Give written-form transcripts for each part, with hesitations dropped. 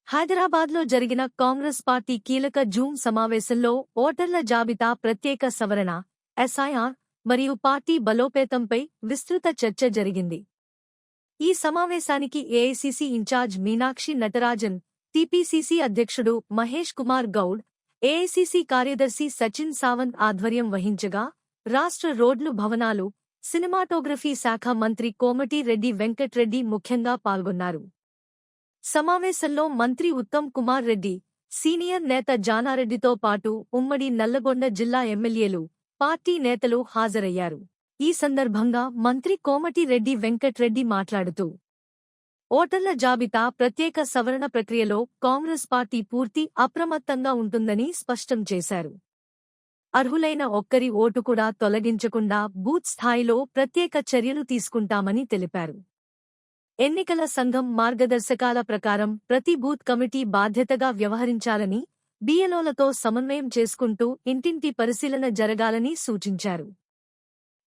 హైదరాబాద్లో జరిగిన కాంగ్రెస్ పార్టీ కీలక జూమ్ సమావేశంలో ఓటర్ల జాబితా ప్రత్యేక సవరణ ఎస్ఐఆర్ మరియు పార్టీ బలోపేతంపై విస్తృత చర్చ జరిగింది. ఈ సమావేశానికి AICC incharge Meenakshi Natarajan, TPCC అధ్యక్షుడు మహేష్ కుమార్ గౌడ్, ఏఐసీసీ కార్యదర్శి సచిన్ సావంత్ ఆధ్వర్యం వహించగా, రాష్ట్ర రోడ్లు, భవనాలు, సినిమాటోగ్రఫీ శాఖ మంత్రి కోమటిరెడ్డి వెంకట్రెడ్డి ముఖ్యంగా పాల్గొన్నారు. సమావేశంలో మంత్రి ఉత్తమ్ కుమార్ రెడ్డి, సీనియర్ నేత జానారెడ్డితో పాటు ఉమ్మడి నల్లగొండ జిల్లా ఎమ్మెల్యేలు, పార్టీ నేతలు హాజరయ్యారు. ఈ సందర్భంగా మంత్రి కోమటిరెడ్డి వెంకట్రెడ్డి మాట్లాడుతూ, ఓటర్ల జాబితా ప్రత్యేక సవరణ ప్రక్రియలో కాంగ్రెస్ పార్టీ పూర్తి అప్రమత్తంగా ఉంటుందని స్పష్టం చేశారు. అర్హులైన ఒక్కరి ఓటు కూడా తొలగించకుండా బూత్ స్థాయిలో ప్రత్యేక చర్యలు తీసుకుంటామని తెలిపారు. ఎన్నికల సంఘం మార్గదర్శకాల ప్రకారం ప్రతి బూత్ కమిటీ బాధ్యతగా వ్యవహరించాలని, బిఎల్ఓలతో సమన్వయం చేసుకుంటూ ఇంటింటి పరిశీలన జరగాలని సూచించారు.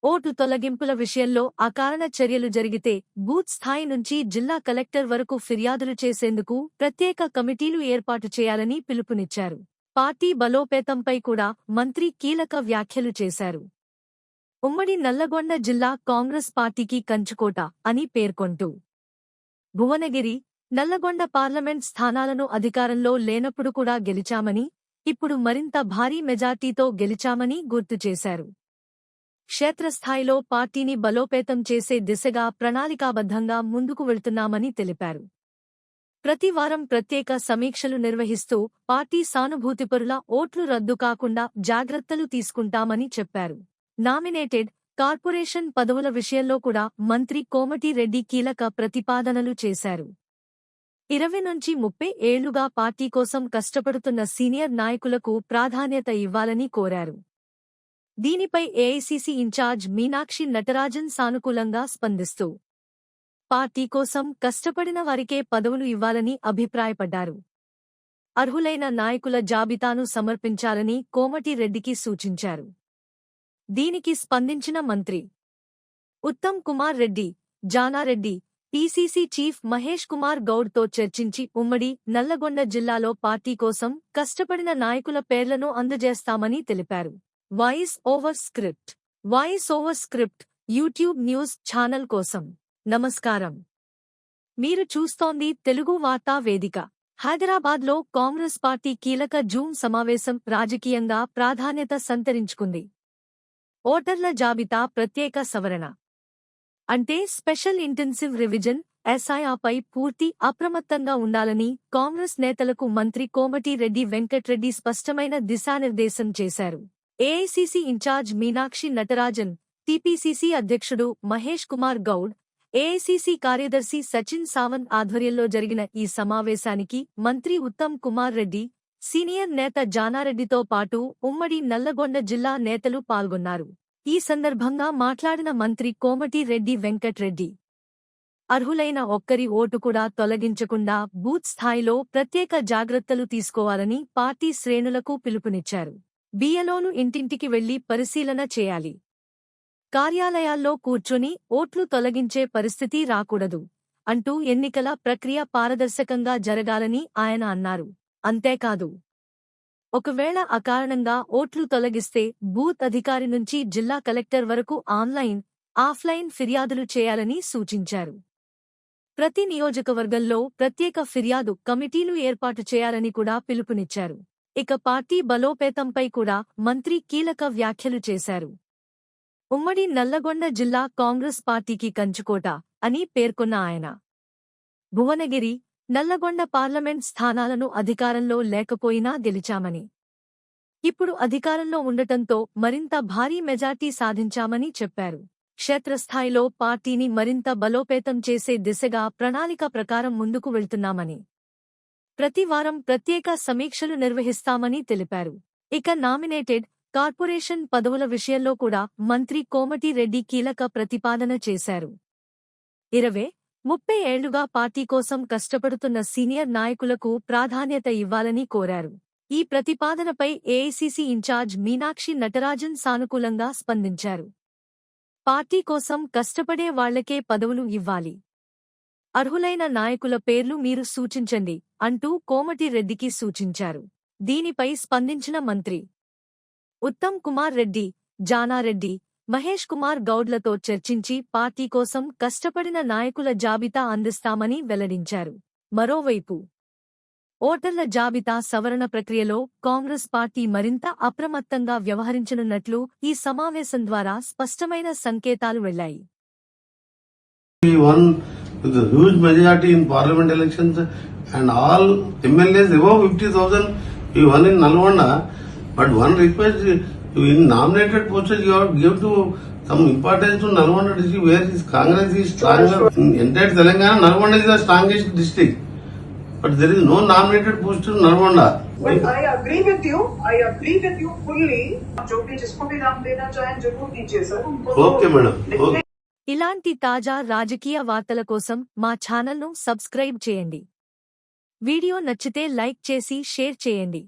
ఓటు తొలగింపుల విషయంలో అకారణ చర్యలు జరిగితే బూత్ స్థాయి నుంచి జిల్లా కలెక్టర్ వరకు ఫిర్యాదులు చేసేందుకు ప్రత్యేక కమిటీలు ఏర్పాటు చేయాలని పిలుపునిచ్చారు. పార్టీ బలోపేతంపై కూడా మంత్రి కీలక వ్యాఖ్యలు చేశారు. ఉమ్మడి నల్లగొండ జిల్లా కాంగ్రెస్ పార్టీకి కంచుకోట అని పేర్కొంటూ, భువనగిరి, నల్లగొండ పార్లమెంట్ స్థానాలను అధికారంలో లేనప్పుడు కూడా గెలిచామని, ఇప్పుడు మరింత భారీ మెజార్టీతో గెలిచామని గుర్తు చేశారు. క్షేత్రస్థాయిలో పార్టీని బలోపేతం చేసే దిశగా ప్రణాళికాబద్ధంగా ముందుకు వెళ్తున్నామని తెలిపారు. ప్రతి వారం ప్రత్యేక సమీక్షలు నిర్వహిస్తూ పార్టీ సానుభూతిపరుల ఓట్లు రద్దు కాకుండా జాగ్రత్తలు తీసుకుంటామని చెప్పారు. నామినేటెడ్ కార్పొరేషన్ పదవుల విషయంలో కూడా మంత్రి కోమటిరెడ్డి కీలక ప్రతిపాదనలు చేశారు. 20 నుంచి 30 ఏళ్లుగా పార్టీ కోసం కష్టపడుతున్న సీనియర్ నాయకులకు ప్రాధాన్యత ఇవ్వాలని కోరారు. దీనిపై ఏఐసీసీ ఇన్ఛార్జ్ మీనాక్షి నటరాజన్ సానుకూలంగా స్పందిస్తూ, పార్టీ కోసం కష్టపడిన వారికే పదవులు ఇవ్వాలని అభిప్రాయపడ్డారు. అర్హులైన నాయకుల జాబితాను సమర్పించాలని కోమటిరెడ్డికి సూచించారు. దీనికి స్పందించిన మంత్రి ఉత్తమ్ కుమార్ రెడ్డి, జానారెడ్డి, పీసీసీ చీఫ్ మహేష్ కుమార్ గౌడ్తో చర్చించి ఉమ్మడి నల్లగొండ జిల్లాలో పార్టీ కోసం కష్టపడిన నాయకుల పేర్లను అందజేస్తామని తెలిపారు. Voice over script YouTube news channel కోసం. నమస్కారం. మీరు చూస్తోంది తెలుగు వార్తా వేదిక. హైదరాబాద్లో కాంగ్రెస్ పార్టీ కీలక జూమ్ సమావేశం రాజకీయంగా ప్రాధాన్యత సంతరించుకుంది. ఓటర్ల జాబితా ప్రత్యేక సవరణ అంటే స్పెషల్ ఇంటెన్సివ్ రివిజన్ ఎస్ఐఆర్పై పూర్తి అప్రమత్తంగా ఉండాలని కాంగ్రెస్ నేతలకు మంత్రి కోమటిరెడ్డి వెంకట్రెడ్డి స్పష్టమైన దిశానిర్దేశం చేశారు. AICC incharge Meenakshi Natarajan, TPCC అధ్యక్షుడు మహేష్ కుమార్ గౌడ్, ఏఐసీసీ కార్యదర్శి సచిన్ సావంత్ ఆధ్వర్యంలో జరిగిన ఈ సమావేశానికి మంత్రి ఉత్తమ్ కుమార్ రెడ్డి, సీనియర్ నేత జానారెడ్డితో పాటు ఉమ్మడి నల్లగొండ జిల్లా నేతలు పాల్గొన్నారు. ఈ సందర్భంగా మాట్లాడిన మంత్రి కోమటిరెడ్డి వెంకట్రెడ్డి, అర్హులైన ఒక్కరి ఓటు కూడా తొలగించకుండా బూత్ స్థాయిలో ప్రత్యేక జాగ్రత్తలు తీసుకోవాలని పార్టీ శ్రేణులకు పిలుపునిచ్చారు. బిఎల్ఓలు ఇంటింటికి వెళ్లి పరిశీలన చేయాలి. కార్యాలయాల్లో కూర్చొని ఓట్లు తొలగించే పరిస్థితి రాకూడదు అంటూ ఎన్నికల ప్రక్రియ పారదర్శకంగా జరగాలని ఆయన అన్నారు. అంతేకాదు, ఒకవేళ అకారణంగా ఓట్లు తొలగిస్తే బూత్ అధికారి నుంచి జిల్లా కలెక్టర్ వరకు ఆన్లైన్, ఆఫ్లైన్ ఫిర్యాదులు చేయాలని సూచించారు. ప్రతి నియోజకవర్గంలో ప్రత్యేక ఫిర్యాదు కమిటీలు ఏర్పాటు చేయాలని కూడా పిలుపునిచ్చారు. ఇక పార్టీ బలోపేతంపై కూడా మంత్రి కీలక వ్యాఖ్యలు చేశారు. ఉమ్మడి నల్లగొండ జిల్లా కాంగ్రెస్ పార్టీకి కంచుకోట అని పేర్కొన్న ఆయన, భువనగిరి, నల్లగొండ పార్లమెంట్ స్థానాలను అధికారంలో లేకపోయినా గెలిచామని, ఇప్పుడు అధికారంలో ఉండటంతో మరింత భారీ మెజార్టీ సాధించామని చెప్పారు. క్షేత్రస్థాయిలో పార్టీని మరింత బలోపేతం చేసే దిశగా ప్రణాళిక ప్రకారం ముందుకు వెళ్తున్నామని, ప్రతి వారం ప్రత్యేక సమీక్షలు నిర్వహిస్తామని తెలిపారు. ఇక నామినేటెడ్ కార్పొరేషన్ పదవుల విషయంలో కూడా మంత్రి కోమటిరెడ్డి కీలక ప్రతిపాదన చేశారు. 20-30 ఏళ్లుగా పార్టీ కోసం కష్టపడుతున్న సీనియర్ నాయకులకు ప్రాధాన్యత ఇవ్వాలని కోరారు. ఈ ప్రతిపాదనపై ఏఐసీసీ ఇన్ఛార్జ్ మీనాక్షి నటరాజన్ సానుకూలంగా స్పందించారు. పార్టీ కోసం కష్టపడే వాళ్లకే పదవులు ఇవ్వాలి. అర్హులైన నాయకుల పేర్లు మీరు సూచించండి అంటూ కోమటిరెడ్డికి సూచించారు. దీనిపై స్పందించిన మంత్రి ఉత్తమ్ కుమార్ రెడ్డి, జానారెడ్డి, మహేష్ కుమార్ గౌడ్లతో చర్చించి పార్టీ కోసం కష్టపడిన నాయకుల జాబితా అందిస్తామని వెల్లడించారు. మరోవైపు ఓటర్ల జాబితా సవరణ ప్రక్రియలో కాంగ్రెస్ పార్టీ మరింత అప్రమత్తంగా వ్యవహరించనున్నట్లు ఈ సమావేశం ద్వారా స్పష్టమైన సంకేతాలు వెళ్లాయి. We won with a huge majority in parliament elections and all MLAs above 50,000 we won in Nalgonda. But one request, in nominated posts you have to give to some importance to Nalgonda district where is Congress is stronger. In entire Telangana, Nalgonda is the strongest district. But there is no nominated post in Nalgonda. But I agree with you. I agree with you fully. जो भी जिसको भी नाम देना चाहें जरूर दीजिए sir. Okay, madam. Okay. ఇలాంటి తాజా రాజకీయ వార్తల కోసం మా ఛానల్ను సబ్స్క్రైబ్ చేయండి. వీడియో నచ్చితే లైక్ చేసి షేర్ చేయండి.